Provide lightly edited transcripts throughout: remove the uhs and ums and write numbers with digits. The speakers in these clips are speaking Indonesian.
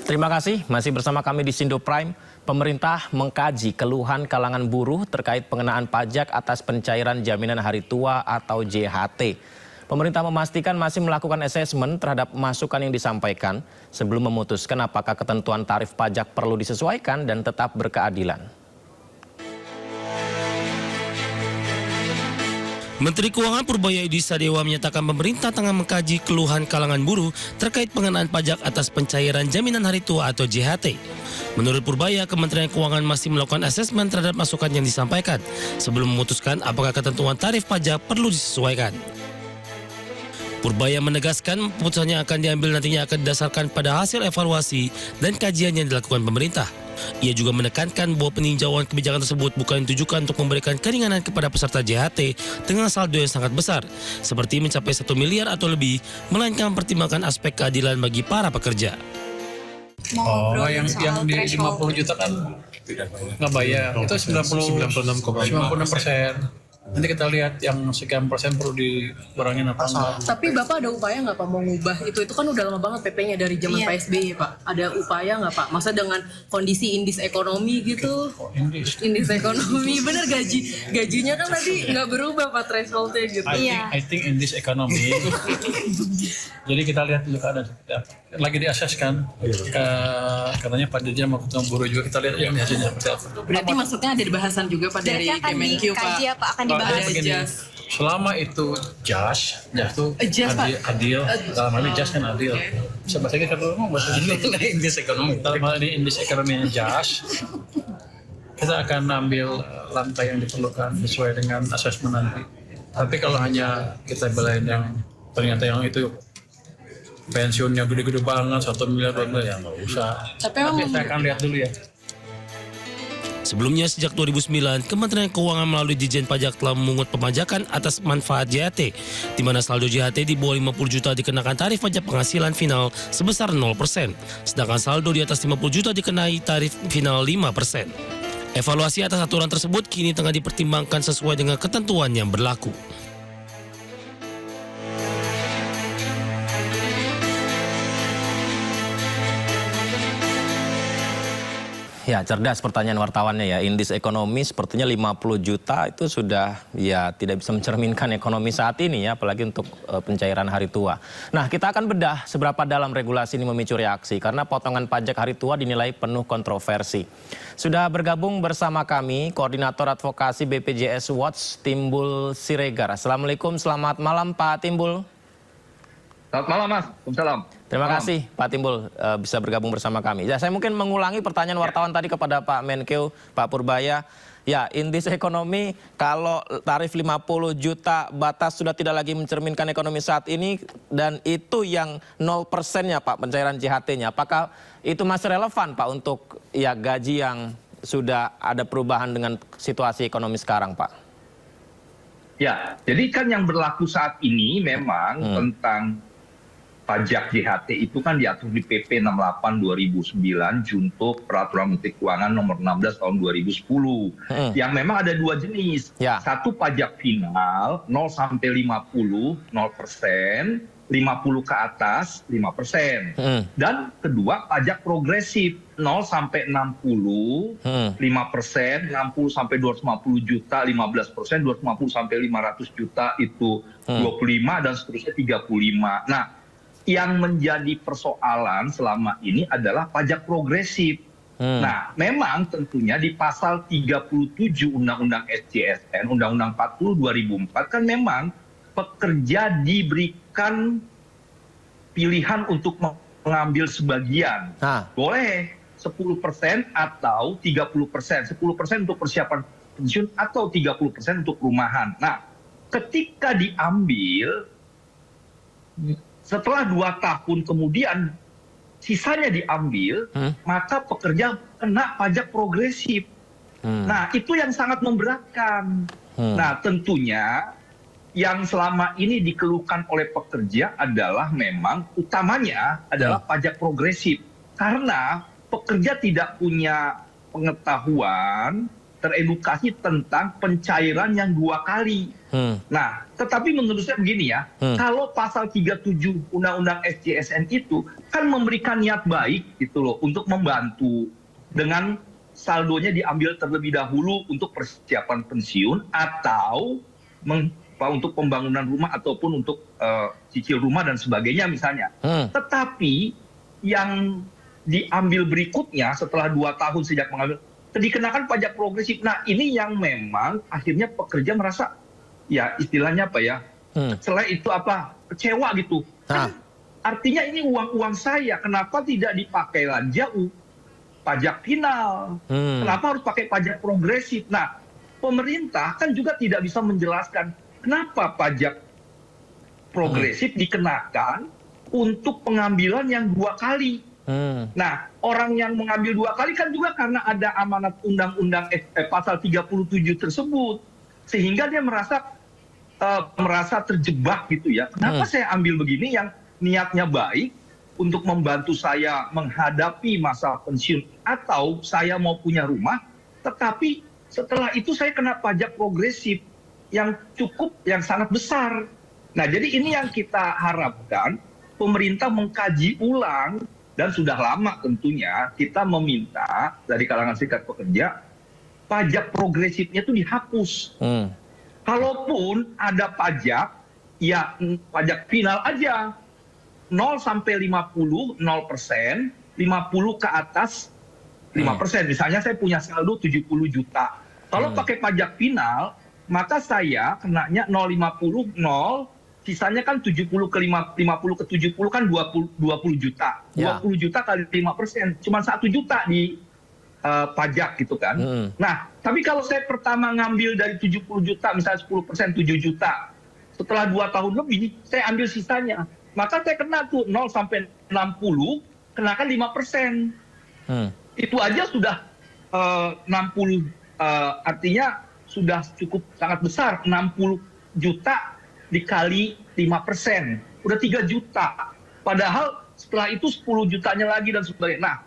Terima kasih, masih bersama kami di Sindo Prime. Pemerintah mengkaji keluhan kalangan buruh terkait pengenaan pajak atas pencairan jaminan hari tua atau JHT. Pemerintah memastikan masih melakukan asesmen terhadap masukan yang disampaikan sebelum memutuskan apakah ketentuan tarif pajak perlu disesuaikan dan tetap berkeadilan. Menteri Keuangan Purbaia-Edi Sadewa menyatakan pemerintah tengah mengkaji keluhan kalangan buruh terkait pengenaan pajak atas pencairan jaminan hari tua atau JHT. Menurut Purbaia, Kementerian Keuangan masih melakukan asesmen terhadap masukan yang disampaikan sebelum memutuskan apakah ketentuan tarif pajak perlu disesuaikan. Purbaia menegaskan keputusannya akan diambil nantinya akan didasarkan pada hasil evaluasi dan kajian yang dilakukan pemerintah. Ia juga menekankan bahwa peninjauan kebijakan tersebut bukan ditujukan untuk memberikan keringanan kepada peserta JHT dengan saldo yang sangat besar, seperti mencapai 1 miliar atau lebih, melainkan mempertimbangkan aspek keadilan bagi para pekerja. Yang di 50 juta kan nggak bayar, itu 96,96%. Nanti kita lihat yang sekian persen perlu dikurangin apa enggak. Tapi Bapak ada upaya nggak Pak mau ngubah itu? Itu kan udah lama banget PP-nya dari zaman Pak SBY Pak. Ada upaya nggak Pak? Masa dengan kondisi indeks ekonomi gitu? Indeks ekonomi, bener gajinya kan tadi nggak berubah Pak threshold-nya gitu. I think indeks ekonomi. Jadi kita lihat dulu keadaan. Lagi diakses kan. Katanya Pak Dirjen mau ketemu buruh juga, kita lihat yang hasilnya seperti apa. Berarti maksudnya ada bahasan juga Pak dari Kemenkyu Pak. Akan dibahas. Selama itu jas itu adil, dalam hal ini jas kan adil. Bisa bahasa kita ngomong bahasa indeks ekonomi. Dalam hal ini indeks ekonominya jas, kita akan ambil lantai yang diperlukan sesuai dengan asesmen nanti. Tapi kalau hanya kita belain yang ternyata yang itu pensiunnya gede-gede banget 1 miliar 2 miliar, ya nggak usah. Tapi kita akan lihat dulu ya. Sebelumnya sejak 2009, Kementerian Keuangan melalui Ditjen Pajak telah memungut pemajakan atas manfaat JHT, di mana saldo JHT di bawah 50 juta dikenakan tarif pajak penghasilan final sebesar 0%, sedangkan saldo di atas 50 juta dikenai tarif final 5%. Evaluasi atas aturan tersebut kini tengah dipertimbangkan sesuai dengan ketentuan yang berlaku. Ya, cerdas pertanyaan wartawannya ya. Indeks ekonomi sepertinya 50 juta itu sudah ya tidak bisa mencerminkan ekonomi saat ini ya, apalagi untuk pencairan hari tua. Nah, kita akan bedah seberapa dalam regulasi ini memicu reaksi karena potongan pajak hari tua dinilai penuh kontroversi. Sudah bergabung bersama kami Koordinator Advokasi BPJS Watch Timbul Siregar. Assalamualaikum, selamat malam Pak Timbul. Selamat malam Mas, Waalaikumsalam. Terima kasih Pak Timbul bisa bergabung bersama kami. Ya, saya mungkin mengulangi pertanyaan wartawan tadi kepada Pak Menkeu, Pak Purbaia. Ya, indeks ekonomi kalau tarif 50 juta batas sudah tidak lagi mencerminkan ekonomi saat ini dan itu yang 0%-nya Pak pencairan JHT-nya. Apakah itu masih relevan Pak untuk ya gaji yang sudah ada perubahan dengan situasi ekonomi sekarang Pak? Ya, jadi kan yang berlaku saat ini memang tentang pajak JHT itu kan diatur di PP 68 2009 junto Peraturan Menteri Keuangan nomor 16 tahun 2010. Yang memang ada dua jenis. Ya. Satu pajak final 0 sampai 50 0%, 50 ke atas 5%. Dan kedua pajak progresif 0 sampai 60 5%, 60 sampai 250 juta 15%, 250 sampai 500 juta itu 25 dan seterusnya 35. Nah, yang menjadi persoalan selama ini adalah pajak progresif. Nah, memang tentunya di pasal 37 Undang-Undang SJSN, Undang-Undang 40 2004 kan memang pekerja diberikan pilihan untuk mengambil sebagian. Boleh 10% atau 30%. 10% untuk persiapan pensiun atau 30% untuk perumahan. Nah, ketika diambil setelah 2 tahun kemudian sisanya diambil, maka pekerja kena pajak progresif. Nah, itu yang sangat memberatkan. Nah, tentunya yang selama ini dikeluhkan oleh pekerja adalah memang utamanya adalah pajak progresif. Karena pekerja tidak punya pengetahuan, teredukasi tentang pencairan yang 2 kali. Nah, tetapi menurut saya begini ya, kalau pasal 37 Undang-Undang SJSN itu kan memberikan niat baik gitu loh untuk membantu dengan saldonya diambil terlebih dahulu untuk persiapan pensiun atau untuk pembangunan rumah ataupun untuk cicil rumah dan sebagainya misalnya. Tetapi yang diambil berikutnya setelah 2 tahun sejak mengambil dikenakan pajak progresif. Nah, ini yang memang akhirnya pekerja merasa ya istilahnya apa ya? Selain itu apa? Kecewa gitu. Kan, artinya ini uang saya, kenapa tidak dipakai aja pajak final? Kenapa harus pakai pajak progresif? Nah, pemerintah kan juga tidak bisa menjelaskan kenapa pajak progresif dikenakan untuk pengambilan yang 2 kali. Nah, orang yang mengambil 2 kali kan juga karena ada amanat undang-undang pasal 37 tersebut, sehingga dia merasa terjebak gitu ya. Kenapa saya ambil begini yang niatnya baik untuk membantu saya menghadapi masa pensiun atau saya mau punya rumah, tetapi setelah itu saya kena pajak progresif yang sangat besar. Nah, jadi ini yang kita harapkan pemerintah mengkaji ulang. Dan sudah lama tentunya kita meminta dari kalangan serikat pekerja pajak progresifnya itu dihapus. Kalaupun ada pajak, ya pajak final aja 0 sampai 50, 0%, 50 ke atas 5%. Misalnya saya punya saldo 70 juta. Kalau pakai pajak final, maka saya kenanya 0,50, 0, sisanya kan 70 ke 50 ke 70 kan 20 juta. 20 juta kali 5%, cuma 1 juta di pajak gitu kan. Nah, tapi kalau saya pertama ngambil dari 70 juta, misalnya 10%, 7 juta. Setelah 2 tahun lebih, saya ambil sisanya. Maka saya kena tuh 0 sampai 60, kenakan 5%. Itu aja sudah 60, artinya sudah cukup sangat besar. 60 juta dikali 5%, udah 3 juta. Padahal setelah itu 10 jutanya lagi dan sebagainya. Nah,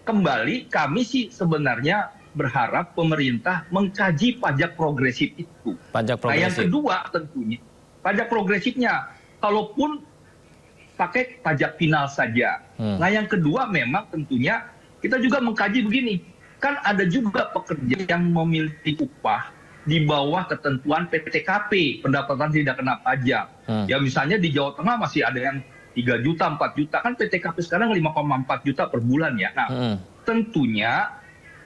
kembali kami sih sebenarnya berharap pemerintah mengkaji pajak progresif itu. Pajak progresif. Nah, yang kedua tentunya pajak progresifnya, kalaupun pakai pajak final saja. Nah, yang kedua memang tentunya kita juga mengkaji begini, kan ada juga pekerja yang memiliki upah di bawah ketentuan PTKP, pendapatan tidak kena pajak. Ya misalnya di Jawa Tengah masih ada yang 3 juta, 4 juta, kan PTKP sekarang 5,4 juta per bulan ya. Nah, tentunya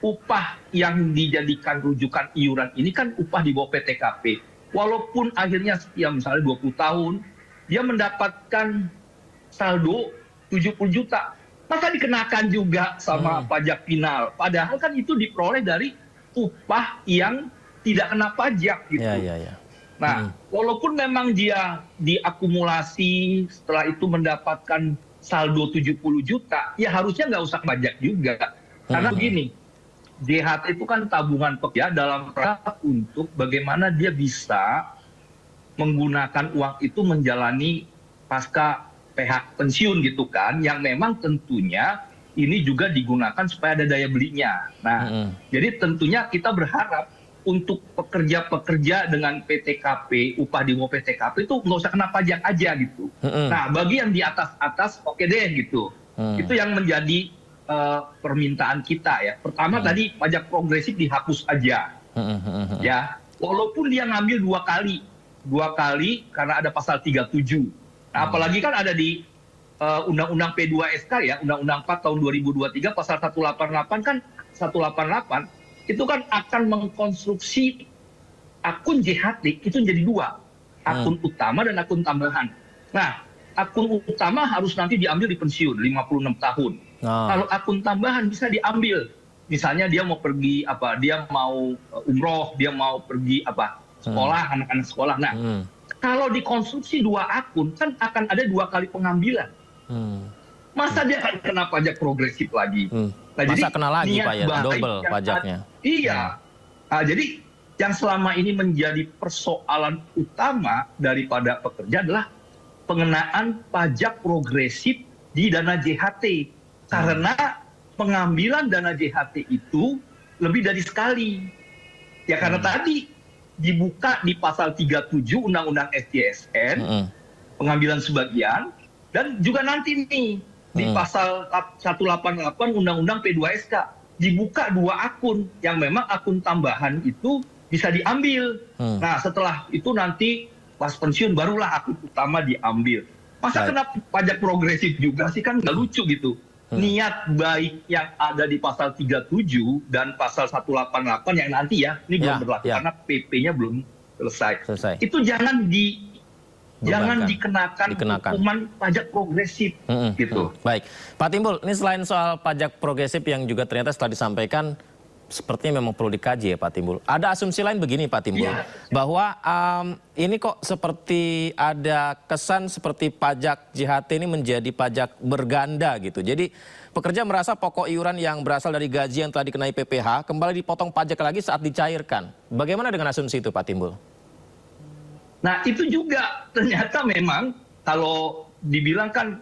upah yang dijadikan rujukan iuran ini kan upah di bawah PTKP. Walaupun akhirnya ya misalnya 20 tahun, dia mendapatkan saldo 70 juta. Maka dikenakan juga sama pajak final. Padahal kan itu diperoleh dari upah yang tidak kena pajak gitu. Nah, walaupun memang dia diakumulasi setelah itu mendapatkan saldo 70 juta, ya harusnya nggak usah pajak juga. Karena begini, JHT itu kan tabungan pekerja dalam rangka untuk bagaimana dia bisa menggunakan uang itu menjalani pasca PH pensiun gitu kan, yang memang tentunya ini juga digunakan supaya ada daya belinya. Nah, jadi tentunya kita berharap untuk pekerja-pekerja dengan PTKP, upah di bawah PTKP itu nggak usah kena pajak aja gitu. Nah, bagi yang di atas oke deh gitu. Itu yang menjadi permintaan kita ya. Pertama tadi pajak progresif dihapus aja. Ya, walaupun dia ngambil 2 kali karena ada pasal 37. Nah, apalagi kan ada di Undang-Undang P2SK ya, Undang-Undang 4 tahun 2023 pasal 188 kan 188 itu kan akan mengkonstruksi akun JHT itu jadi 2. Akun utama dan akun tambahan. Nah, akun utama harus nanti diambil di pensiun 56 tahun. Kalau akun tambahan bisa diambil. Misalnya dia mau pergi dia mau umroh, dia mau pergi sekolah, anak-anak sekolah. Nah, kalau dikonstruksi 2 akun kan akan ada 2 kali pengambilan. Masa dia akan kena pajak progresif lagi? Nah, masa jadi kena lagi Pak ya, double pajaknya. Iya. Nah, jadi yang selama ini menjadi persoalan utama daripada pekerja adalah pengenaan pajak progresif di dana JHT. Karena pengambilan dana JHT itu lebih dari sekali. Ya karena tadi dibuka di pasal 37 Undang-Undang SJSN, pengambilan sebagian, dan juga nanti nih di pasal 188 Undang-Undang P2SK dibuka 2 akun yang memang akun tambahan itu bisa diambil. Nah setelah itu nanti pas pensiun barulah akun utama diambil. Masa kena pajak progresif juga sih, kan nggak lucu gitu. Niat baik yang ada di pasal 37 dan pasal 188 yang nanti ya, ini belum berlaku karena PP-nya belum selesai. Itu jangan dikenakan hukuman pajak progresif gitu. Baik, Pak Timbul, ini selain soal pajak progresif yang juga ternyata setelah disampaikan sepertinya memang perlu dikaji ya Pak Timbul. Ada asumsi lain begini Pak Timbul, bahwa ini kok seperti ada kesan seperti pajak JHT ini menjadi pajak berganda gitu. Jadi pekerja merasa pokok iuran yang berasal dari gaji yang telah dikenai PPh kembali dipotong pajak lagi saat dicairkan. Bagaimana dengan asumsi itu Pak Timbul? Nah itu juga ternyata memang kalau dibilang kan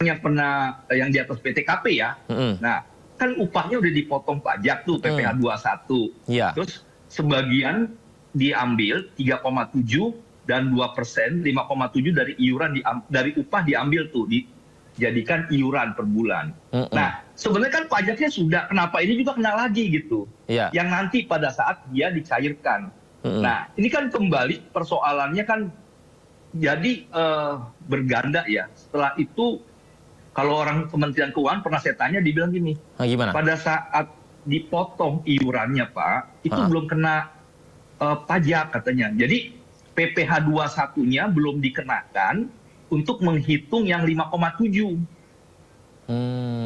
yang di atas PTKP ya. Nah kan upahnya udah dipotong pajak tuh PPh 21. Terus sebagian diambil 3,7 dan 2%, 5,7 dari iuran dari upah diambil tuh dijadikan iuran per bulan. Nah sebenarnya kan pajaknya sudah, kenapa ini juga kena lagi gitu? Yang nanti pada saat dia dicairkan. Nah ini kan kembali persoalannya kan jadi berganda ya. Setelah itu kalau orang Kementerian Keuangan pernah saya tanya, dibilang gini, gimana? Pada saat dipotong iurannya Pak, itu belum kena pajak katanya. Jadi PPh 21-nya belum dikenakan untuk menghitung yang 5,7.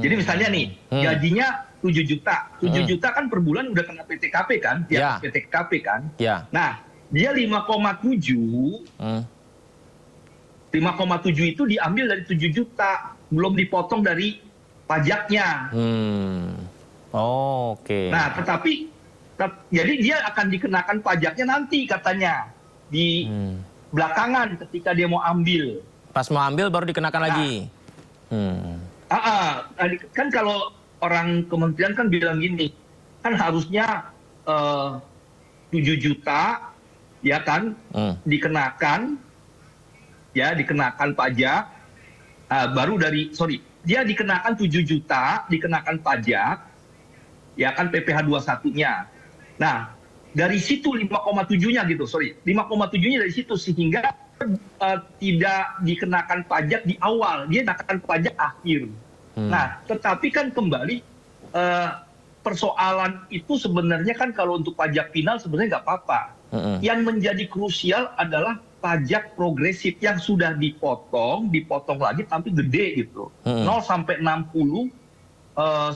Jadi misalnya nih, gajinya 7 juta. 7 juta kan per bulan udah kena PTKP kan? Di atas PTKP kan? Nah, dia 5,7 itu diambil dari 7 juta. Belum dipotong dari pajaknya. Oke. Nah, jadi dia akan dikenakan pajaknya nanti katanya. Di belakangan ketika dia mau ambil. Pas mau ambil baru dikenakan lagi. Kan kalau orang kementerian kan bilang gini, kan harusnya 7 juta ya kan dikenakan pajak, dia dikenakan 7 juta dikenakan pajak ya kan PPh 21-nya. Nah dari situ 5,7-nya gitu, 5,7-nya dari situ, sehingga tidak dikenakan pajak di awal, dia dikenakan pajak akhir. Nah tetapi kan kembali persoalan itu sebenarnya kan kalau untuk pajak final sebenarnya nggak apa-apa. Yang menjadi krusial adalah pajak progresif yang sudah dipotong lagi tapi gede gitu. 0 sampai 60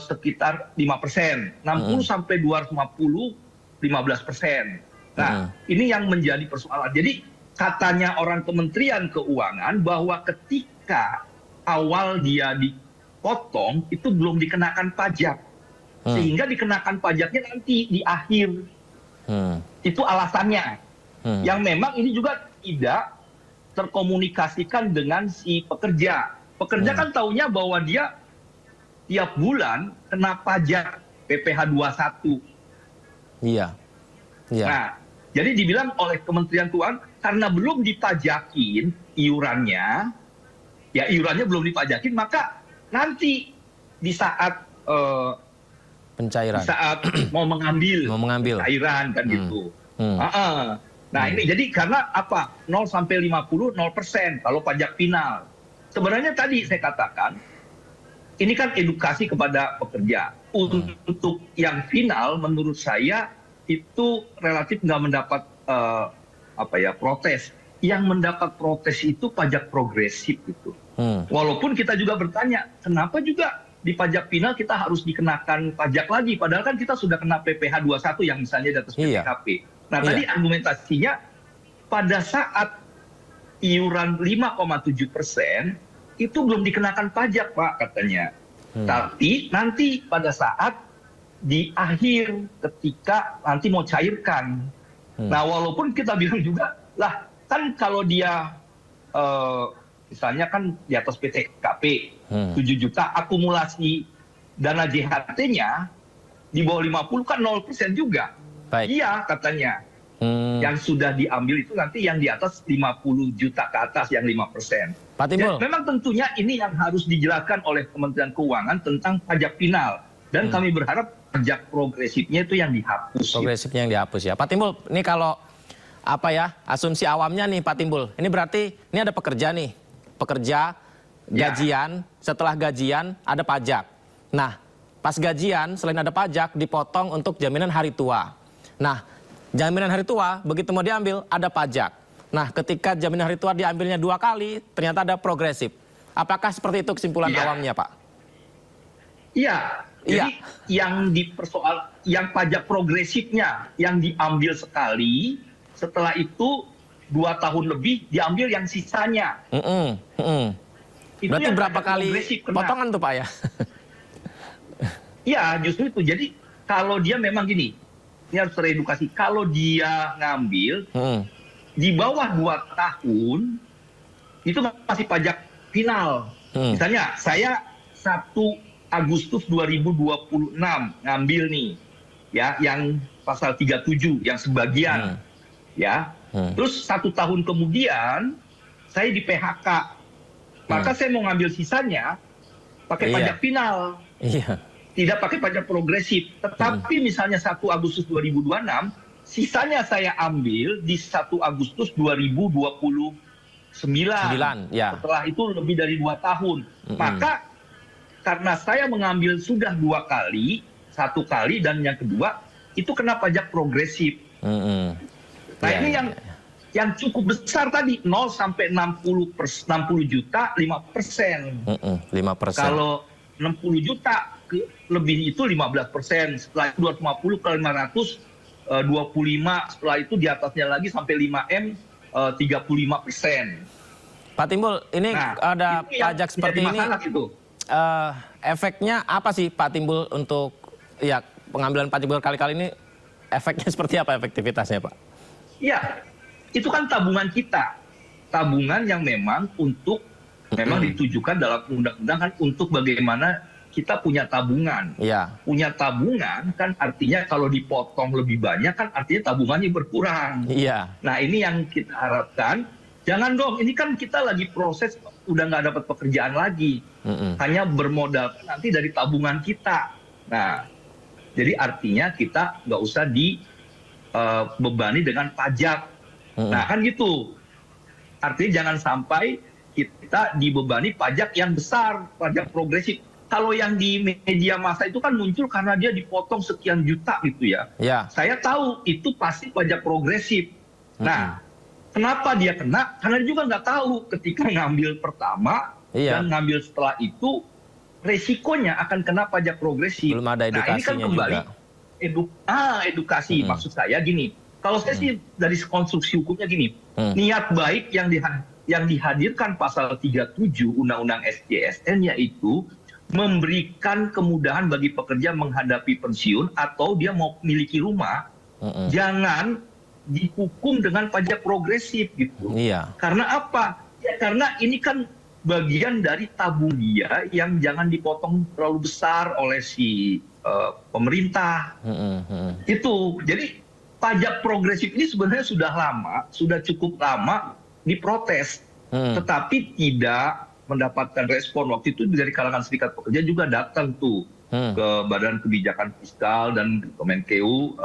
sekitar 5%, 60 sampai 250 15%. Nah, ini yang menjadi persoalan. Jadi katanya orang Kementerian Keuangan bahwa ketika awal dia dipotong itu belum dikenakan pajak. Sehingga dikenakan pajaknya nanti di akhir. Itu alasannya. Yang memang ini juga tidak terkomunikasikan dengan si pekerja. Pekerja kan taunya bahwa dia tiap bulan kena pajak PPh 21. Nah, jadi dibilang oleh Kementerian Keuangan karena belum dipajakin iurannya, ya iurannya belum dipajakin, maka nanti di saat pencairan, mau mengambil cairan kan gitu. Nah ini jadi karena apa? 0 sampai 50 0% kalau pajak final. Sebenarnya tadi saya katakan ini kan edukasi kepada pekerja. Untuk yang final menurut saya itu relatif nggak mendapat protes. Yang mendapat protes itu pajak progresif gitu. Walaupun kita juga bertanya kenapa juga di pajak final kita harus dikenakan pajak lagi, padahal kan kita sudah kena PPh 21 yang misalnya di atas PTKP. Nah tadi argumentasinya pada saat iuran 5,7% itu belum dikenakan pajak Pak katanya. Tapi nanti pada saat di akhir ketika nanti mau cairkan. Nah walaupun kita bilang juga lah kan kalau dia misalnya kan di atas PTKP 7 juta akumulasi dana JHT-nya di bawah 50 kan 0% juga. Baik. Iya katanya. Yang sudah diambil itu nanti yang di atas 50 juta ke atas yang 5%. Pak Timbul. Memang tentunya ini yang harus dijelaskan oleh Kementerian Keuangan tentang pajak final. Dan kami berharap pajak progresifnya itu yang dihapus. Progresifnya yang dihapus ya. Pak Timbul, ini kalau apa ya, asumsi awamnya nih Pak Timbul. Ini berarti ini ada pekerja nih. Pekerja gajian, setelah gajian ada pajak. Nah, pas gajian selain ada pajak dipotong untuk jaminan hari tua. Nah, jaminan hari tua begitu mau diambil ada pajak. Nah, ketika jaminan hari tua diambilnya 2 kali, ternyata ada progresif. Apakah seperti itu kesimpulan awamnya, Pak? Iya. Jadi yang pajak progresifnya yang diambil sekali, setelah itu 2 tahun lebih diambil yang sisanya. Itu Berarti yang berapa pajak kali progresif kena. potongan tuh Pak ya? Iya, justru itu. Jadi kalau dia memang gini, ini harus teredukasi. Kalau dia ngambil di bawah 2 tahun, itu masih pajak final. Misalnya saya 1 Agustus 2026 ngambil nih, ya, yang pasal 37 yang sebagian, ya. Terus 1 tahun kemudian saya di PHK, maka saya mau ngambil sisanya pakai pajak final, tidak pakai pajak progresif. Tetapi misalnya 1 Agustus 2026, sisanya saya ambil di 1 Agustus 2029. Ya. Setelah itu lebih dari 2 tahun, maka karena saya mengambil sudah 2 kali, 1 kali dan yang kedua itu kena pajak progresif. Nah ini yang cukup besar tadi 0 sampai 60 juta 5%. 5%. Kalau 60 juta lebih itu 15%. Setelah itu 250 ke 500 25. Setelah itu di atasnya lagi sampai 5M 35%. Pak Timbul, ini ada pajak seperti ini. Itu. Efeknya apa sih Pak Timbul untuk ya pengambilan pajak berkali-kali ini, efeknya seperti apa efektivitasnya Pak? Ya, itu kan tabungan kita. Tabungan yang memang untuk, memang ditujukan dalam undang-undang kan untuk bagaimana kita punya tabungan. Iya. Punya tabungan kan artinya kalau dipotong lebih banyak kan artinya tabungannya berkurang. Iya. Nah ini yang kita harapkan, jangan dong, ini kan kita lagi proses udah nggak dapat pekerjaan lagi. Hanya bermodal nanti dari tabungan kita. Nah, jadi artinya kita nggak usah dibebani dengan pajak. Nah kan gitu. Artinya jangan sampai kita dibebani pajak yang besar, pajak progresif. Kalau yang di media massa itu kan muncul karena dia dipotong sekian juta gitu ya. Ya. Saya tahu itu pasti pajak progresif. Nah, kenapa dia kena? Karena dia juga nggak tahu ketika ngambil pertama dan ngambil setelah itu resikonya akan kena pajak progresif. Belum ada edukasinya. Nah ini kan kembali edukasi. Maksud saya gini, kalau saya sih dari konstruksi hukumnya gini, niat baik yang dihadirkan pasal 37 Undang-Undang SJSN yaitu memberikan kemudahan bagi pekerja menghadapi pensiun atau dia mau memiliki rumah, jangan dihukum dengan pajak progresif gitu. Iya. Karena apa? Ya karena ini kan bagian dari tabung dia yang jangan dipotong terlalu besar oleh si pemerintah. Itu. Jadi pajak progresif ini sebenarnya sudah lama, sudah cukup lama diprotes, tetapi tidak mendapatkan respon. Waktu itu dari kalangan serikat pekerja juga datang tuh ke Badan Kebijakan Fiskal dan Kemenkeu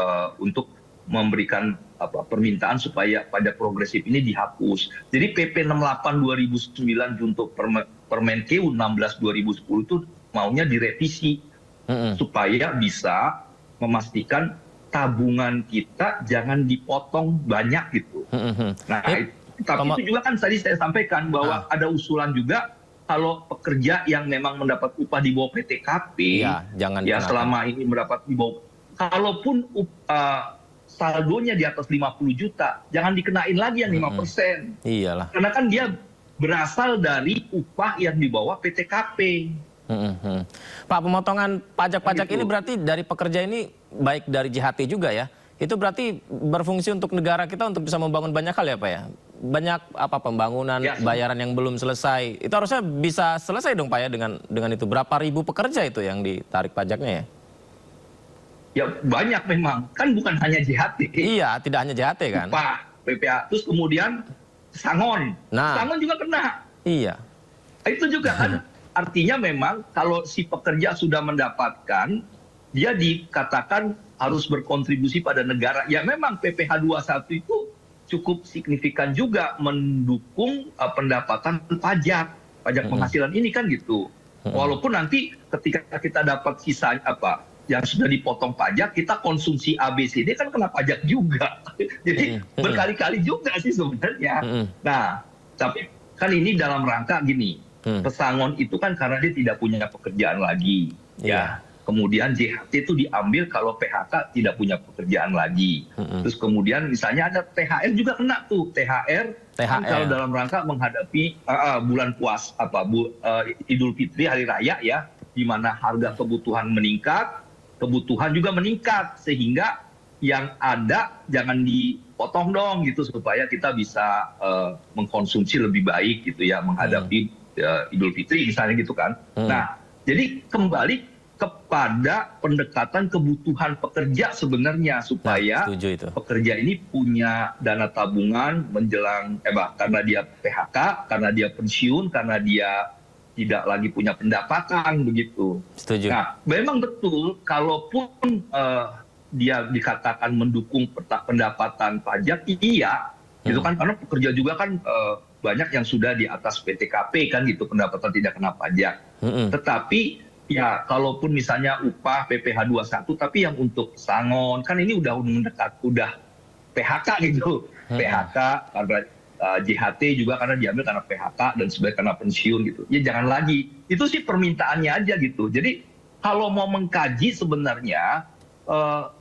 untuk memberikan permintaan supaya pajak progresif ini dihapus. Jadi PP 68 2009 junto Permenkeu 16 2010 itu maunya direvisi supaya bisa memastikan tabungan kita jangan dipotong banyak gitu. Nah, tapi itu juga kan tadi saya sampaikan bahwa ada usulan juga kalau pekerja yang memang mendapat upah di bawah PTKP, ya selama ini mendapat di bawah, kalaupun saldonya di atas 50 juta, jangan dikenain lagi yang 5%. Iyalah. Karena kan dia berasal dari upah yang di bawah PTKP. Pak, pemotongan pajak-pajak ini berarti dari pekerja ini baik dari JHT juga ya? Itu berarti berfungsi untuk negara kita untuk bisa membangun banyak hal ya Pak ya? Banyak pembangunan, bayaran yang belum selesai. Itu harusnya bisa selesai dong Pak ya dengan itu. Berapa ribu pekerja itu yang ditarik pajaknya ya? Ya banyak memang, kan bukan hanya JHT. Iya, tidak hanya JHT kan? Upah, PPA, terus kemudian Sangon. Nah. Sangon juga kena. Iya. Itu juga kan artinya memang kalau si pekerja sudah mendapatkan, dia dikatakan harus berkontribusi pada negara. Ya memang PPh 21 itu cukup signifikan juga mendukung pendapatan pajak penghasilan ini kan gitu. Walaupun nanti ketika kita dapat sisa yang sudah dipotong pajak, kita konsumsi ABCD kan kena pajak juga. Jadi berkali-kali juga sih sebenarnya. Nah, tapi kan ini dalam rangka gini, pesangon itu kan karena dia tidak punya pekerjaan lagi. Ya. Kemudian JHT itu diambil kalau PHK tidak punya pekerjaan lagi. Terus kemudian misalnya ada THR juga kena tuh. THR. Kan kalau dalam rangka menghadapi bulan Idul Fitri, Hari Raya ya, di mana harga kebutuhan meningkat, kebutuhan juga meningkat, sehingga yang ada jangan dipotong dong gitu supaya kita bisa mengkonsumsi lebih baik gitu ya menghadapi Idul Fitri misalnya gitu kan. Nah, jadi kembali kepada pendekatan kebutuhan pekerja sebenarnya supaya pekerja ini punya dana tabungan menjelang karena dia PHK, karena dia pensiun, karena dia tidak lagi punya pendapatan begitu. Setuju. Nah, memang betul kalaupun dia dikatakan mendukung pendapatan pajak, iya, gitu kan karena pekerja juga kan banyak yang sudah di atas PTKP kan gitu pendapatan tidak kena pajak. Tetapi ya kalaupun misalnya upah PPh 21 tapi yang untuk sangon kan ini udah mendekat udah PHK gitu. PHK karena JHT juga karena diambil karena PHK dan sebagai karena pensiun gitu. Ya jangan lagi. Itu sih permintaannya aja gitu. Jadi kalau mau mengkaji sebenarnya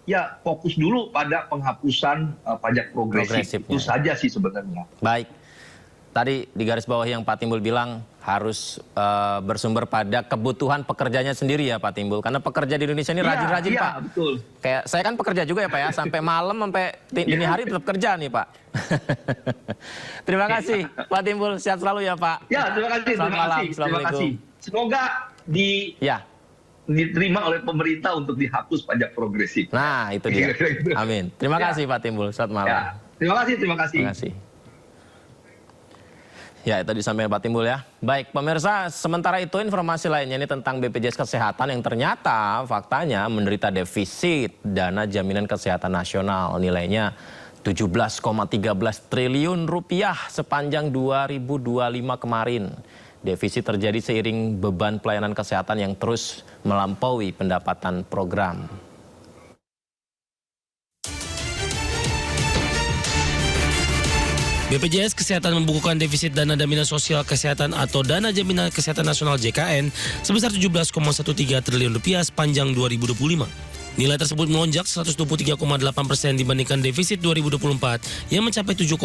ya fokus dulu pada penghapusan pajak progresif. Itu saja sih sebenarnya. Baik. Tadi di garis bawah yang Pak Timbul bilang harus bersumber pada kebutuhan pekerjanya sendiri ya Pak Timbul. Karena pekerja di Indonesia ini rajin-rajin Pak. Iya, betul. Kayak saya kan pekerja juga ya Pak ya. Sampai malam, sampai dini hari tetap kerja nih Pak. Terima kasih Pak Timbul. Sehat selalu ya Pak. Ya, terima kasih. Terima kasih. Semoga diterima oleh pemerintah untuk dihapus pajak progresif. Nah, itu dia. Amin. Terima kasih Pak Timbul. Selamat malam. Ya, terima kasih. Terima kasih. Ya, itu disampaikan Pak Timbul ya. Baik, pemirsa, sementara itu informasi lainnya ini tentang BPJS Kesehatan yang ternyata faktanya menderita defisit dana jaminan kesehatan nasional. Nilainya 17,13 triliun rupiah sepanjang 2025 kemarin. Defisit terjadi seiring beban pelayanan kesehatan yang terus melampaui pendapatan program. BPJS Kesehatan membukukan defisit dana jaminan sosial kesehatan atau dana jaminan kesehatan nasional JKN sebesar 17,13 triliun rupiah sepanjang 2025. Nilai tersebut melonjak 123,8% dibandingkan defisit 2024 yang mencapai 7,66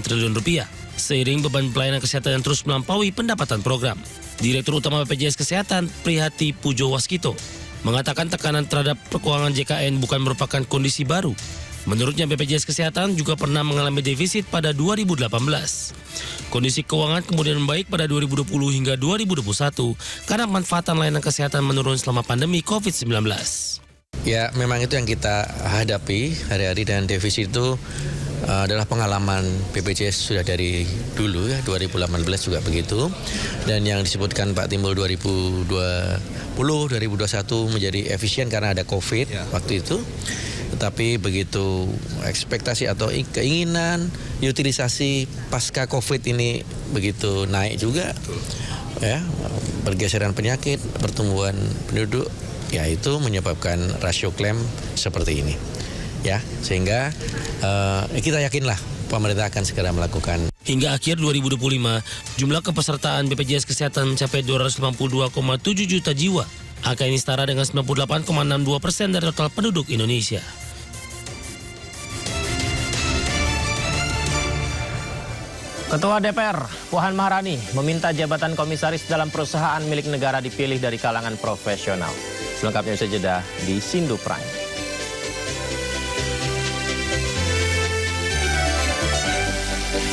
triliun rupiah. Seiring beban pelayanan kesehatan yang terus melampaui pendapatan program. Direktur Utama BPJS Kesehatan Prihati Pujo Waskito mengatakan tekanan terhadap keuangan JKN bukan merupakan kondisi baru. Menurutnya BPJS Kesehatan juga pernah mengalami defisit pada 2018. Kondisi keuangan kemudian membaik pada 2020 hingga 2021 karena manfaatan layanan kesehatan menurun selama pandemi COVID-19. Ya, memang itu yang kita hadapi hari-hari dan defisit itu adalah pengalaman BPJS sudah dari dulu ya, 2018 juga begitu. Dan yang disebutkan Pak Timbul 2020, 2021 menjadi efisien karena ada COVID waktu itu. Tetapi begitu ekspektasi atau keinginan utilisasi pasca COVID ini begitu naik juga, ya, pergeseran penyakit, pertumbuhan penduduk, ya itu menyebabkan rasio klaim seperti ini, ya, sehingga kita yakinlah pemerintah akan segera melakukan. Hingga akhir 2025, jumlah kepesertaan BPJS Kesehatan mencapai 252,7 juta jiwa. Angka ini setara dengan 98,62% dari total penduduk Indonesia. Ketua DPR, Puan Maharani, meminta jabatan komisaris dalam perusahaan milik negara dipilih dari kalangan profesional. Selengkapnya usai jeda di Sindu Prime.